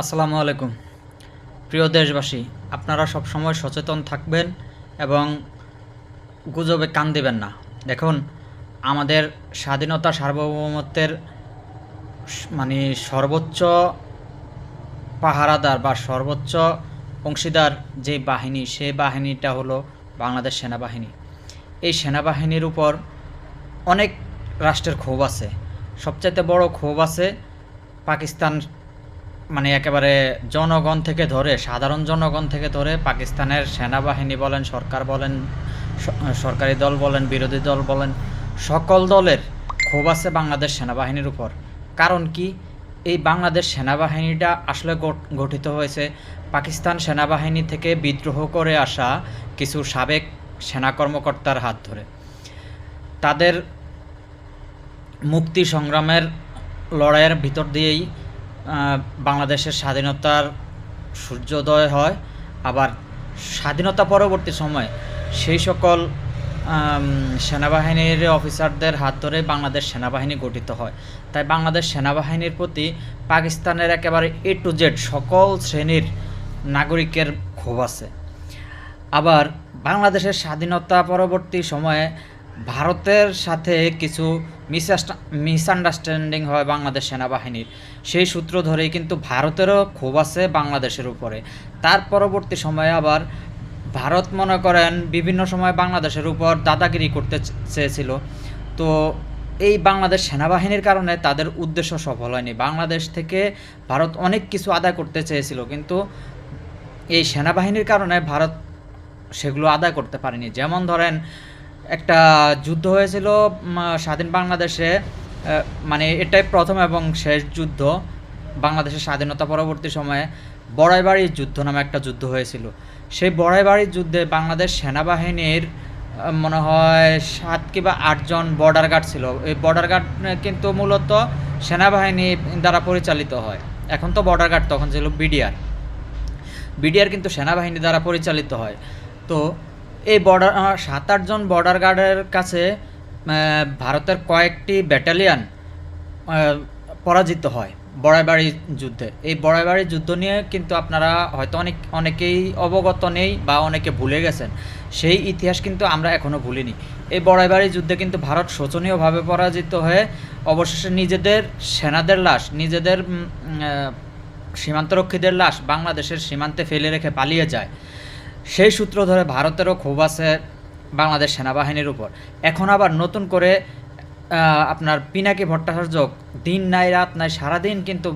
আসসালামু আলাইকুম। প্রিয় দেশবাসী, আপনারা সব সময় সচেতন থাকবেন এবং গুজবে কান দেবেন না। দেখুন, আমাদের স্বাধীনতা সার্বভৌমত্বের মানে সর্বোচ্চ পাহারাদার বা সর্বোচ্চ অংশীদার যে বাহিনী, সেই বাহিনীটা হলো বাংলাদেশ সেনাবাহিনী। এই সেনাবাহিনীর উপর অনেক রাষ্ট্রের ক্ষোভ আছে। সবচাইতে বড় ক্ষোভ আছে পাকিস্তান, মানে একেবারে জনগণ থেকে ধরে, সাধারণ জনগণ থেকে ধরে পাকিস্তানের সেনাবাহিনী বলেন, সরকার বলেন, সরকারি দল বলেন, বিরোধী দল বলেন, সকল দলের ক্ষোভ আছে বাংলাদেশ সেনাবাহিনীর উপর। কারণ কি? এই বাংলাদেশ সেনাবাহিনীটা আসলে গঠিত হয়েছে পাকিস্তান সেনাবাহিনী থেকে বিদ্রোহ করে আসা কিছু সাবেক সেনা কর্মকর্তার হাত ধরে। তাদের মুক্তি সংগ্রামের লড়াইয়ের ভিতর দিয়েই বাংলাদেশের স্বাধীনতার সূর্যোদয় হয়। আবার স্বাধীনতা পরবর্তী সময়ে সেই সকল সেনাবাহিনীর অফিসারদের হাত ধরে বাংলাদেশ সেনাবাহিনী গঠিত হয়। তাই বাংলাদেশ সেনাবাহিনীর প্রতি পাকিস্তানের একেবারে A to Z সকল শ্রেণীর নাগরিকের ক্ষোভ আছে। আবার বাংলাদেশের স্বাধীনতা পরবর্তী সময়ে ভারতের সাথে কিছু মিসআন্ডারস্ট্যান্ডিং হয় বাংলাদেশ সেনাবাহিনীর। সেই সূত্র ধরেই কিন্তু ভারতেরও ক্ষোভ আছে বাংলাদেশের উপরে। তার পরবর্তী সময়ে আবার ভারত মনে করেন বিভিন্ন সময় বাংলাদেশের উপর দাদাগিরি করতে চেয়েছিল। তো এই বাংলাদেশ সেনাবাহিনীর কারণে তাদের উদ্দেশ্য সফল হয়নি। বাংলাদেশ থেকে ভারত অনেক কিছু আদায় করতে চেয়েছিল, কিন্তু এই সেনাবাহিনীর কারণে ভারত সেগুলো আদায় করতে পারেনি। যেমন ধরেন, একটা যুদ্ধ হয়েছিল স্বাধীন বাংলাদেশে, মানে এটাই প্রথম এবং শেষ যুদ্ধ বাংলাদেশের স্বাধীনতা পরবর্তী সময়ে। বড়াইবাড়ির যুদ্ধ নামে একটা যুদ্ধ হয়েছিল। সেই বড়াইবাড়ির যুদ্ধে বাংলাদেশ সেনাবাহিনীর মনে হয় 7 কিংবা 8 জন বর্ডার গার্ড ছিল। এই বর্ডার গার্ড কিন্তু মূলত সেনাবাহিনী দ্বারা পরিচালিত হয়। এখন তো বর্ডার গার্ড, তখন ছিল বিডিআর কিন্তু সেনাবাহিনী দ্বারা পরিচালিত হয়। তো এই 7-8 জন বর্ডার গার্ডের কাছে ভারতের কয়েকটি ব্যাটালিয়ান পরাজিত হয় বড়াইবাড়ি যুদ্ধে। এই বড়াইবাড়ি যুদ্ধ নিয়ে কিন্তু আপনারা হয়তো অনেকেই অবগত নেই বা অনেকে ভুলে গেছেন। সেই ইতিহাস কিন্তু আমরা এখনও ভুলিনি। এই বড়াইবাড়ি যুদ্ধে কিন্তু ভারত শোচনীয়ভাবে পরাজিত হয়ে অবশেষে নিজেদের সেনাদের লাশ, নিজেদের সীমান্তরক্ষীদের লাশ বাংলাদেশের সীমান্তে ফেলে রেখে পালিয়ে যায়। সেই সূত্র ধরে ভারতেরও ক্ষোভ আছে বাংলাদেশ সেনাবাহিনীর উপর। এখন আবার নতুন করে আপনার পিনাকি ভট্টাচার্য দিন নাই রাত নাই সারাদিন কিন্তু